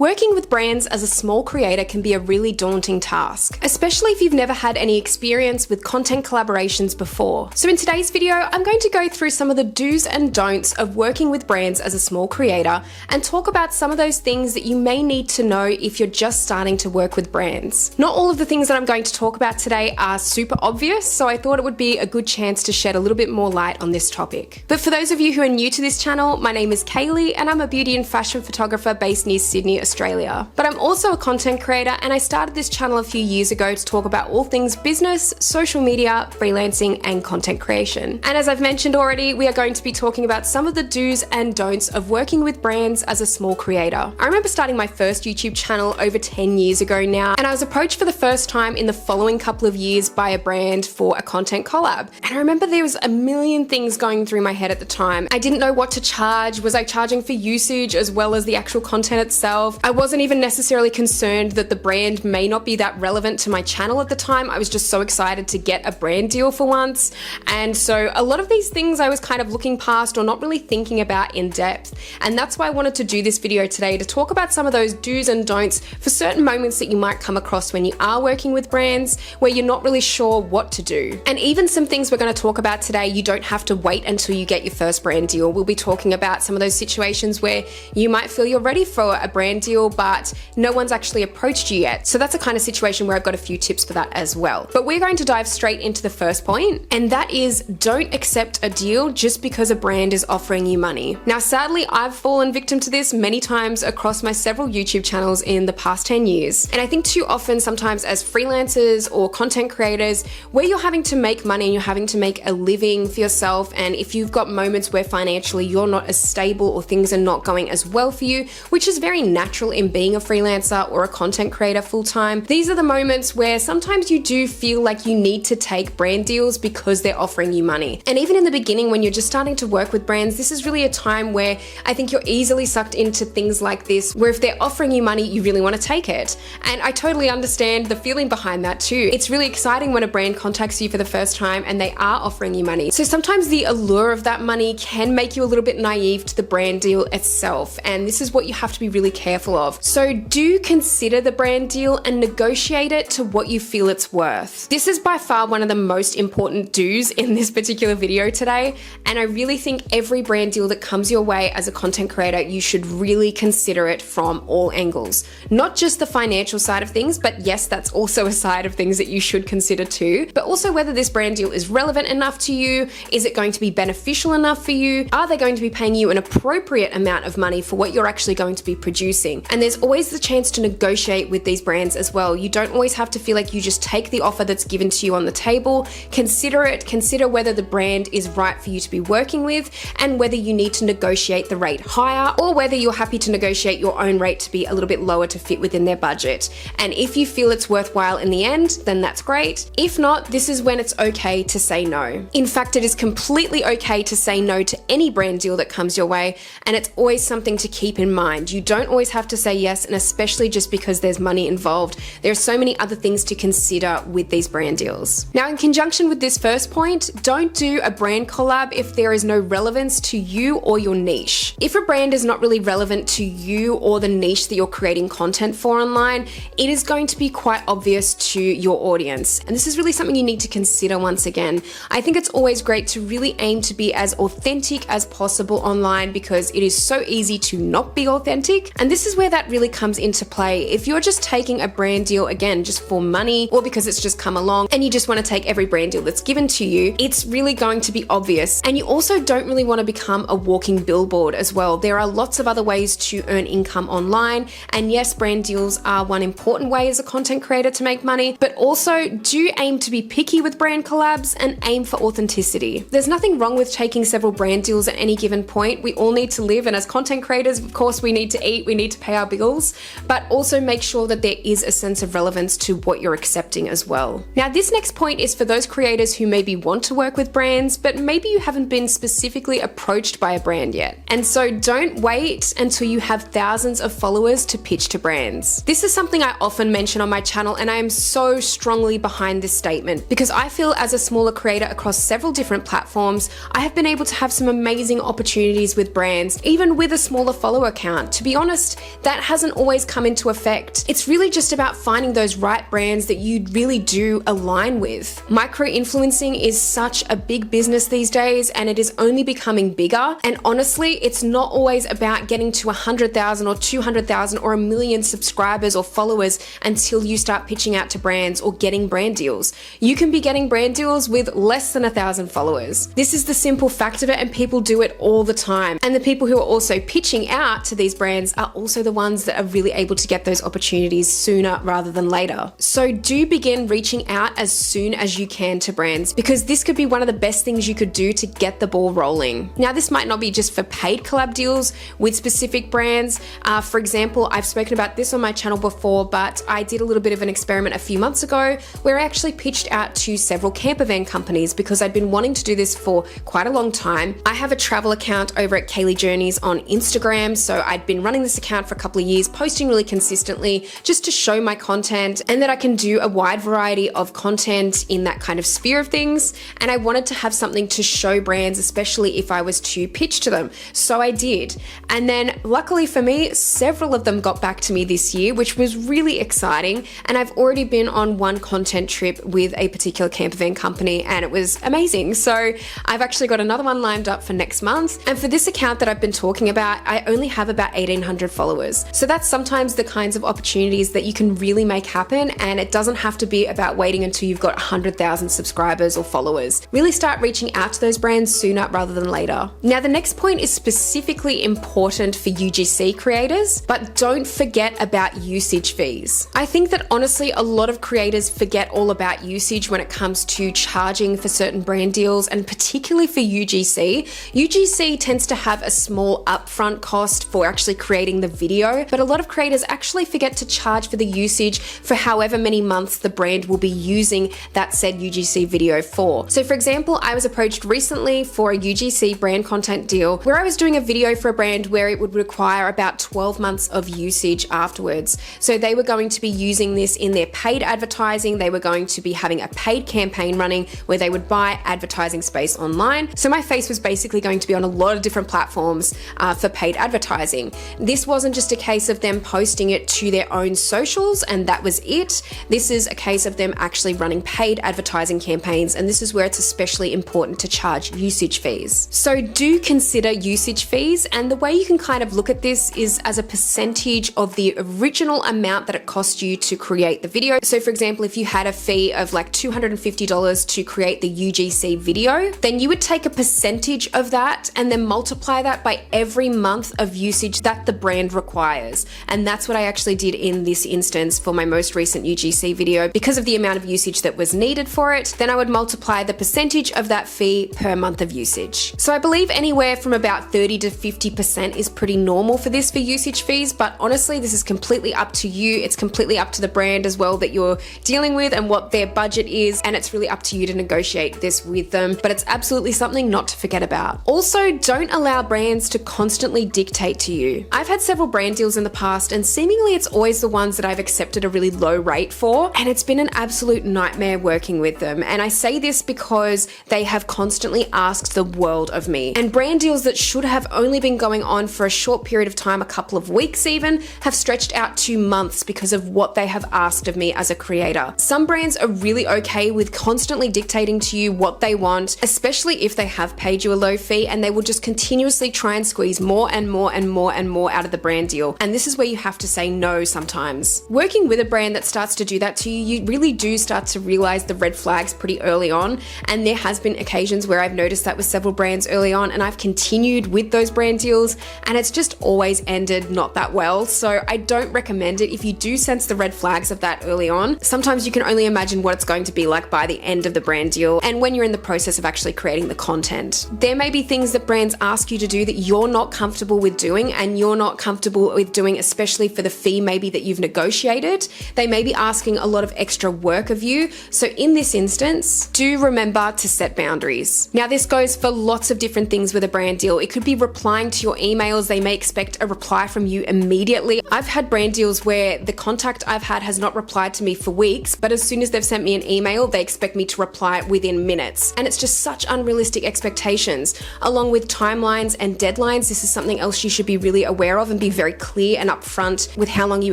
Working with brands as a small creator can be a really daunting task, especially if you've never had any experience with content collaborations before. So in today's video, I'm going to go through some of the do's and don'ts of working with brands as a small creator and talk about some of those things that you may need to know if you're just starting to work with brands. Not all of the things that I'm going to talk about today are super obvious, so I thought it would be a good chance to shed a little bit more light on this topic. But for those of you who are new to this channel, my name is Kaylee and I'm a beauty and fashion photographer based near Sydney, Australia. But I'm also a content creator and I started this channel a few years ago to talk about all things business, social media, freelancing, and content creation. And as I've mentioned already, we are going to be talking about some of the do's and don'ts of working with brands as a small creator. I remember starting my first YouTube channel over 10 years ago now, and I was approached for the first time in the following couple of years by a brand for a content collab. And I remember there was a million things going through my head at the time. I didn't know what to charge. Was I charging for usage as well as the actual content itself? I wasn't even necessarily concerned that the brand may not be that relevant to my channel at the time. I was just so excited to get a brand deal for once. And so a lot of these things I was kind of looking past or not really thinking about in depth. And that's why I wanted to do this video today, to talk about some of those do's and don'ts for certain moments that you might come across when you are working with brands where you're not really sure what to do. And even some things we're going to talk about today, you don't have to wait until you get your first brand deal. We'll be talking about some of those situations where you might feel you're ready for a brand deal, but no one's actually approached you yet. So that's a kind of situation where I've got a few tips for that as well. But we're going to dive straight into the first point, and that is don't accept a deal just because a brand is offering you money. Now, sadly, I've fallen victim to this many times across my several YouTube channels in the past 10 years. And I think too often, sometimes as freelancers or content creators, where you're having to make money and you're having to make a living for yourself, and if you've got moments where financially you're not as stable or things are not going as well for you, which is very natural in being a freelancer or a content creator full-time, these are the moments where sometimes you do feel like you need to take brand deals because they're offering you money. And even in the beginning, when you're just starting to work with brands, this is really a time where I think you're easily sucked into things like this, where if they're offering you money, you really want to take it. And I totally understand the feeling behind that too. It's really exciting when a brand contacts you for the first time and they are offering you money. So sometimes the allure of that money can make you a little bit naive to the brand deal itself. And this is what you have to be really careful of. So do consider the brand deal and negotiate it to what you feel it's worth. This is by far one of the most important do's in this particular video today. And I really think every brand deal that comes your way as a content creator, you should really consider it from all angles. Not just the financial side of things, but yes, that's also a side of things that you should consider too. But also whether this brand deal is relevant enough to you. Is it going to be beneficial enough for you? Are they going to be paying you an appropriate amount of money for what you're actually going to be producing? And there's always the chance to negotiate with these brands as well. You don't always have to feel like you just take the offer that's given to you on the table. Consider it, consider whether the brand is right for you to be working with and whether you need to negotiate the rate higher or whether you're happy to negotiate your own rate to be a little bit lower to fit within their budget. And if you feel it's worthwhile in the end, then that's great. If not, this is when it's okay to say no. In fact, it is completely okay to say no to any brand deal that comes your way, and it's always something to keep in mind. You don't always have to say yes, and especially just because there's money involved. There are so many other things to consider with these brand deals. Now, in conjunction with this first point, don't do a brand collab if there is no relevance to you or your niche. If a brand is not really relevant to you or the niche that you're creating content for online, it is going to be quite obvious to your audience. And this is really something you need to consider once again. I think it's always great to really aim to be as authentic as possible online because it is so easy to not be authentic. And this is where that really comes into play. If you're just taking a brand deal, again, just for money or because it's just come along and you just want to take every brand deal that's given to you, it's really going to be obvious. And you also don't really want to become a walking billboard as well. There are lots of other ways to earn income online. And yes, brand deals are one important way as a content creator to make money, but also do aim to be picky with brand collabs and aim for authenticity. There's nothing wrong with taking several brand deals at any given point. We all need to live, and as content creators, of course, we need to eat, we need to pay our bills, but also make sure that there is a sense of relevance to what you're accepting as well. Now, this next point is for those creators who maybe want to work with brands, but maybe you haven't been specifically approached by a brand yet. And so don't wait until you have thousands of followers to pitch to brands. This is something I often mention on my channel, and I am so strongly behind this statement because I feel as a smaller creator across several different platforms, I have been able to have some amazing opportunities with brands, even with a smaller follower count. To be honest, that hasn't always come into effect. It's really just about finding those right brands that you really do align with. Micro-influencing is such a big business these days, and it is only becoming bigger. And honestly, it's not always about getting to 100,000 or 200,000 or 1 million subscribers or followers until you start pitching out to brands or getting brand deals. You can be getting brand deals with less than 1,000 followers. This is the simple fact of it, and people do it all the time. And the people who are also pitching out to these brands are also the ones that are really able to get those opportunities sooner rather than later. So do begin reaching out as soon as you can to brands, because this could be one of the best things you could do to get the ball rolling. Now, this might not be just for paid collab deals with specific brands. For example, I've spoken about this on my channel before, but I did a little bit of an experiment a few months ago where I actually pitched out to several camper van companies because I'd been wanting to do this for quite a long time. I have a travel account over at Kaylee Journeys on Instagram, so I'd been running this account for a couple of years, posting really consistently just to show my content and that I can do a wide variety of content in that kind of sphere of things. And I wanted to have something to show brands, especially if I was to pitch to them. So I did. And then luckily for me, several of them got back to me this year, which was really exciting. And I've already been on one content trip with a particular camper van company, and it was amazing. So I've actually got another one lined up for next month. And for this account that I've been talking about, I only have about 1,800 followers. So that's sometimes the kinds of opportunities that you can really make happen. And it doesn't have to be about waiting until you've got 100,000 subscribers or followers. Really start reaching out to those brands sooner rather than later. Now, the next point is specifically important for UGC creators, but don't forget about usage fees. I think that honestly, a lot of creators forget all about usage when it comes to charging for certain brand deals, and particularly for UGC. UGC tends to have a small upfront cost for actually creating the video, but a lot of creators actually forget to charge for the usage for however many months the brand will be using that said UGC video for. So for example, I was approached recently for a UGC brand content deal where I was doing a video for a brand where it would require about 12 months of usage afterwards. So they were going to be using this in their paid advertising. They were going to be having a paid campaign running where they would buy advertising space online. So my face was basically going to be on a lot of different platforms for paid advertising. This wasn't just a case of them posting it to their own socials and that was it. This is a case of them actually running paid advertising campaigns, and this is where it's especially important to charge usage fees. So do consider usage fees, and the way you can kind of look at this is as a percentage of the original amount that it cost you to create the video. So for example, if you had a fee of like $250 to create the UGC video, then you would take a percentage of that and then multiply that by every month of usage that the brand requires. And that's what I actually did in this instance for my most recent UGC video. Because of the amount of usage that was needed for it, then I would multiply the percentage of that fee per month of usage. So I believe anywhere from about 30 to 50% is pretty normal for this for usage fees, but honestly, this is completely up to you. It's completely up to the brand as well that you're dealing with and what their budget is, and it's really up to you to negotiate this with them, but it's absolutely something not to forget about. Also, don't allow brands to constantly dictate to you. I've had several brand deals in the past, and seemingly it's always the ones that I've accepted a really low rate for, and it's been an absolute nightmare working with them. And I say this because they have constantly asked the world of me. And brand deals that should have only been going on for a short period of time, a couple of weeks even, have stretched out to months because of what they have asked of me as a creator. Some brands are really okay with constantly dictating to you what they want, especially if they have paid you a low fee, and they will just continuously try and squeeze more and more and more and more out of the brand deal. And this is where you have to say no sometimes. Working with a brand that starts to do that to you, you really do start to realize the red flags pretty early on. And there has been occasions where I've noticed that with several brands early on, and I've continued with those brand deals, and it's just always ended not that well. So I don't recommend it. If you do sense the red flags of that early on, sometimes you can only imagine what it's going to be like by the end of the brand deal and when you're in the process of actually creating the content. There may be things that brands ask you to do that you're not comfortable with doing, and you're not comfortable with doing, especially for the fee maybe that you've negotiated. They may be asking a lot of extra work of you. So in this instance, do remember to set boundaries. Now, this goes for lots of different things with a brand deal. It could be replying to your emails. They may expect a reply from you immediately. I've had brand deals where the contact I've had has not replied to me for weeks, but as soon as they've sent me an email, they expect me to reply within minutes. And it's just such unrealistic expectations. Along with timelines and deadlines, this is something else you should be really aware of and be very clear and upfront with how long you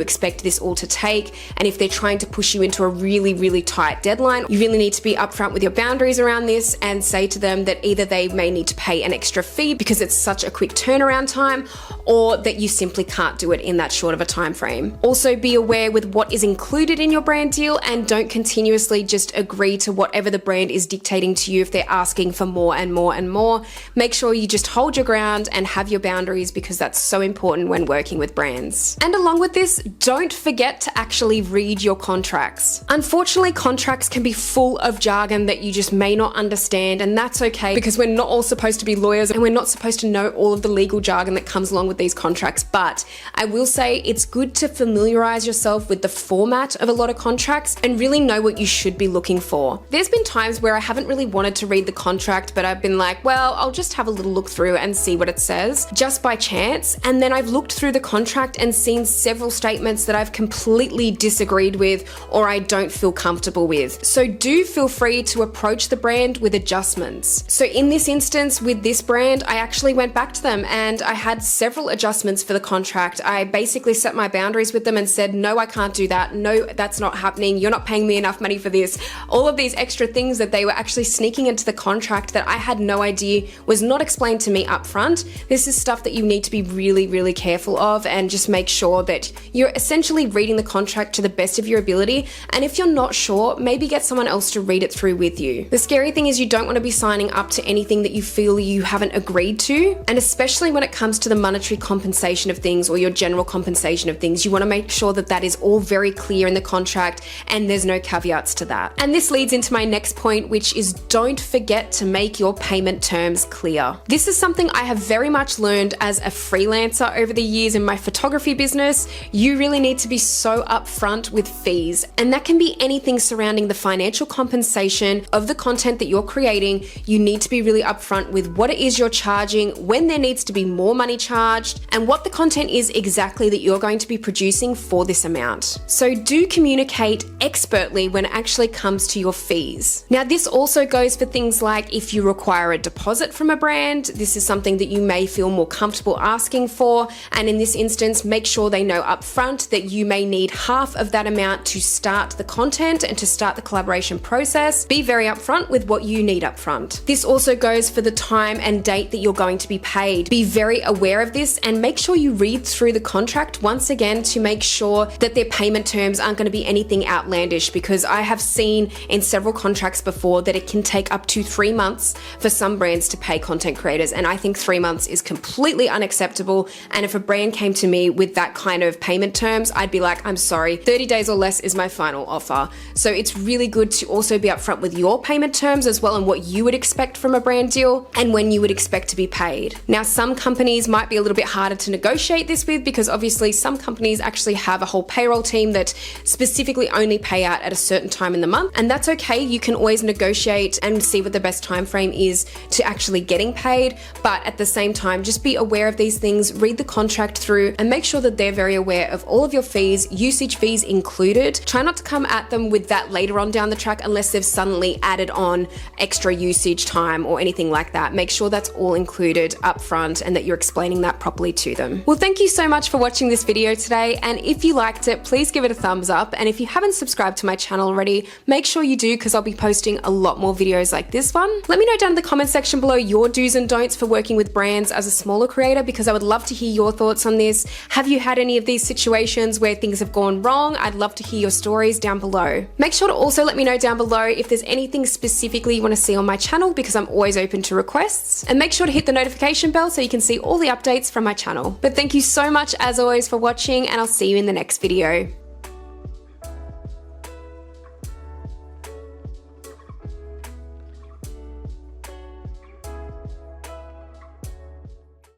expect this all to take. And if they're trying to push you into a really, really tight deadline, you really need to be upfront with your boundaries around this and say to them that either they may need to pay an extra fee because it's such a quick turnaround time, or that you simply can't do it in that short of a time frame. Also, be aware with what is included in your brand deal, and don't continuously just agree to whatever the brand is dictating to you if they're asking for more and more and more. Make sure you just hold your ground and have your boundaries, because that's so important when working with brands. And along with this, don't forget to actually read your contracts. Unfortunately, contracts can be full of jargon that you just may not understand, and that's okay, because we're not all supposed to be lawyers and we're not supposed to know all of the legal jargon that comes along with these contracts. But I will say it's good to familiarize yourself with the format of a lot of contracts and really know what you should be looking for. There's been times where I haven't really wanted to read the contract, but I've been like, well, I'll just have a little look through and see what it says, just by chance. And then I've looked through the contract and seen several statements that I've completely disagreed with or I don't feel comfortable with. So do feel free to approach the brand with adjustments. So in this instance with this brand, I actually went back to them and I had several adjustments for the contract. I basically set my boundaries with them and said, no, I can't do that. No, that's not happening. You're not paying me enough money for this. All of these extra things that they were actually sneaking into the contract that I had no idea was not explained to me up front. This is stuff that you need to be really, really careful of, and just make sure that you're essentially reading the contract to the best of your ability. And if you're not sure, maybe get someone else to read it through with you. The scary thing is you don't want to be signing up to anything that you feel you haven't agreed to. And especially when it comes to the monetary compensation of things or your general compensation of things, you want to make sure that that is all very clear in the contract and there's no caveats to that. And this leads into my next point, which is don't forget to make your payment terms clear. This is something I have very much learned as a freelancer over the years in my photography business. You really need to be so upfront with fees, and that can be anything surrounding the financial compensation of the content that you're creating. You need to be really upfront with what it is you're charging, when there needs to be more money charged, and what the content is exactly that you're going to be producing for this amount. So do communicate expertly when it actually comes to your fees. Now, this also goes for things like if you require a deposit from a brand, this is something that you may feel more comfortable asking for. And in this instance, make sure they know upfront that you may need half of that amount to start the content and to start the collaboration process. Be very upfront with what you need upfront. This also goes for the time and date that you're going to be paid. Be very aware of this and make sure you read through the contract once again to make sure that their payment terms aren't going to be anything outlandish, because I have seen in several contracts before that it can take up to 3 months for some brands to pay content creators, and I think 3 months is completely unacceptable. And if a brand came to me with that kind of payment terms, I'd be like, I'm sorry, 30 days or less is my final offer. So it's really good to also be upfront with your payment terms as well, and what you would expect from a brand deal and when you would expect to be paid. Now, some companies might be a little bit harder to negotiate this with, because obviously some companies actually have a whole payroll team that specifically only pay out at a certain time in the month, and that's okay. You can always negotiate and see what the best time frame is to actually getting paid. But at the same time, just be aware of these things, read the contract through, and make sure that they're very aware of all of your fees, usage fees included. Try not to come at them with that later on down the track unless they've suddenly added on extra usage time or anything like that. Make sure that's all included up front and that you're explaining that properly to them. Well, thank you so much for watching this video today, and if you liked it, please give it a thumbs up. And if you haven't subscribed to my channel already, make sure you do, because I'll be posting a lot more videos like this one. Let me know down in the comment section below your do's and don'ts for working with brands as a smaller creator, because I would love to hear your thoughts on this. Have you had any of these situations where things have gone wrong? I'd love to hear your stories down below. Make sure to also let me know down below if there's anything specifically you want to see on my channel, because I'm always open to requests. And make sure to hit the notification bell so you can see all the updates from my channel. But thank you so much as always for watching, and I'll see you in the next video.